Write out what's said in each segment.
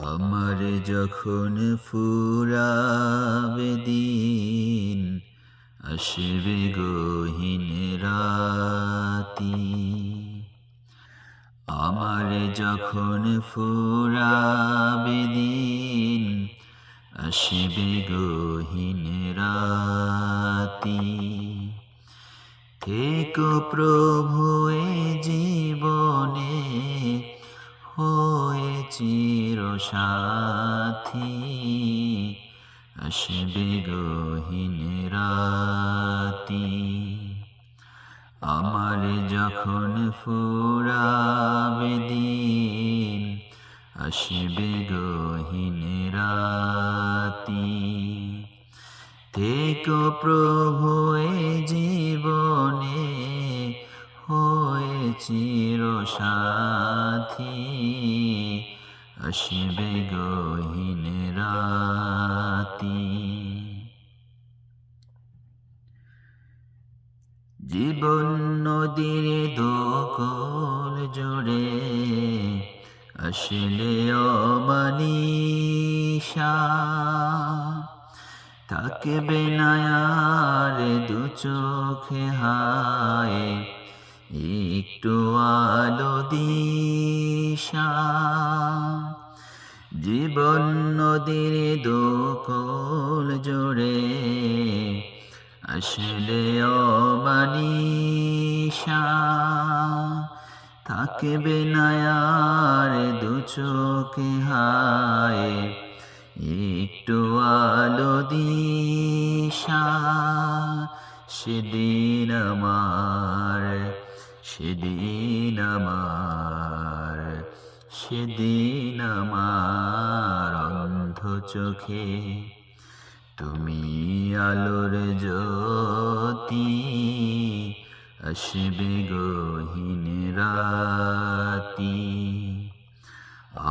আমার যখন ফুরাবে দিন, আসবে গহীন রাতি। আমার যখন ফুরাবে দিন, আসবে গহীন রাতি। থেকো প্রভু এ জীবনে, হয়ে চির সাথী। আসবে গহীন রাতি। আমার যখন ফুরাবে দিন, আসবে গহীন রাতি। থেকো প্রভু এ জীবনে, হয়ে চির সাথী। আসবে গহীন রাতি। জীবন নদীর দোকল জোড়ে, আসলে অমানিশা। থাকবে না আর দু চোখে হায়, একটু আলো দিশা। জীবন নদীর দোকল জোড়ে, আসলে অমানিশা। থাকবে না আর দু চোখে হায়, একটু আলো দিশা। সেদিন আমার, সেদিন আমার, সেদিন আমার অন্ধ চোখে তুমি আলোর জ্যোতি। আসবে গহীন রাতি।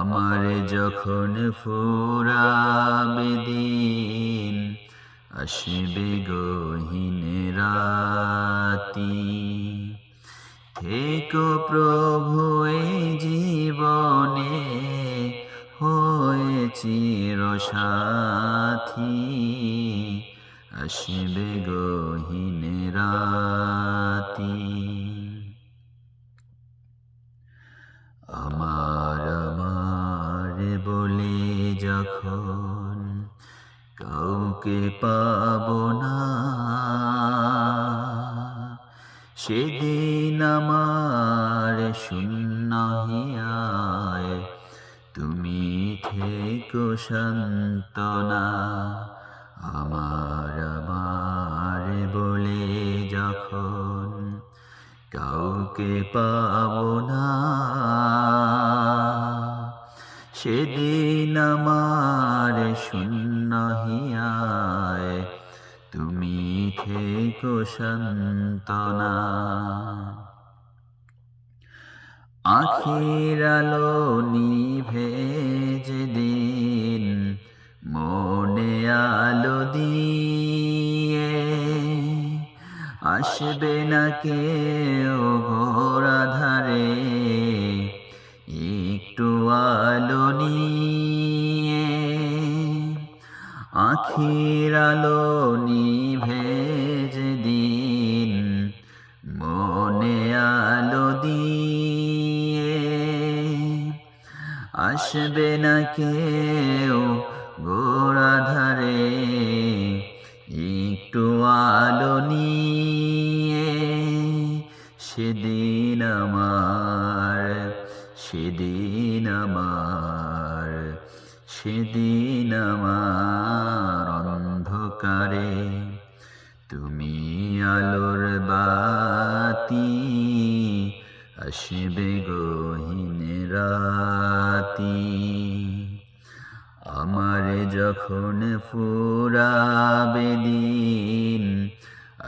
আমার যখন ফুরাবে দিন, আসবে গহীন রাতি। থেকো প্রভু এ জীবনে, হয়ে চির সাথী। আসবে গহীন রাতি। আমার আমার বলে যখন কাউকে পাবো না, সেদিন আমার শূন্য হিয়ায় তুমি থেকো সান্ত্বনা। আমার আমার বলে যখন কাউকে পাবো না, সেদিন আমার শূন্য হিয়ায় তুমি থেকো সান্ত্বনা। আখির আলো নিভে যেদিন, মনে আলো দিয়ে আসবে না কেউ ঘোর আঁধারে, একটু আলো নিয়ে। আখির আলো নিভে যেদিন, মনে আলো দিয়ে আসবে না কেউ ঘোর আঁধারে, একটু আলো নিয়ে। সেদিন আমার, সেদিন আমার, সেদিন আমার অন্ধকারে তুমি আলোর বাতি। আসবে গহীন রাতি। আমার যখন ফুরাবে দিন,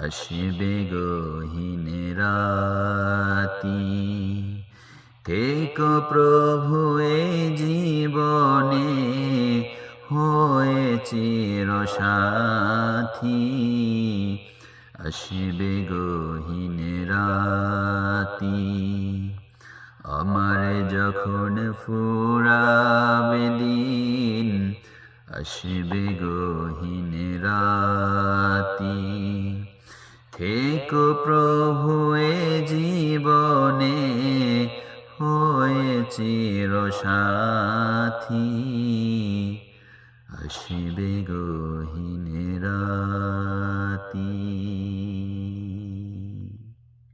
আসবে গহীন রাতি। থেকো প্রভু এ জীবনে, হয়ে চির সাথী। আসবে গহীন রাতি। আমার যখন ফুরাবে দিন, আসবে গহীন রাতি, থেকো প্রভু এ জীবনে হয়ে চিরসাথী, আসবে গহীন রাতি।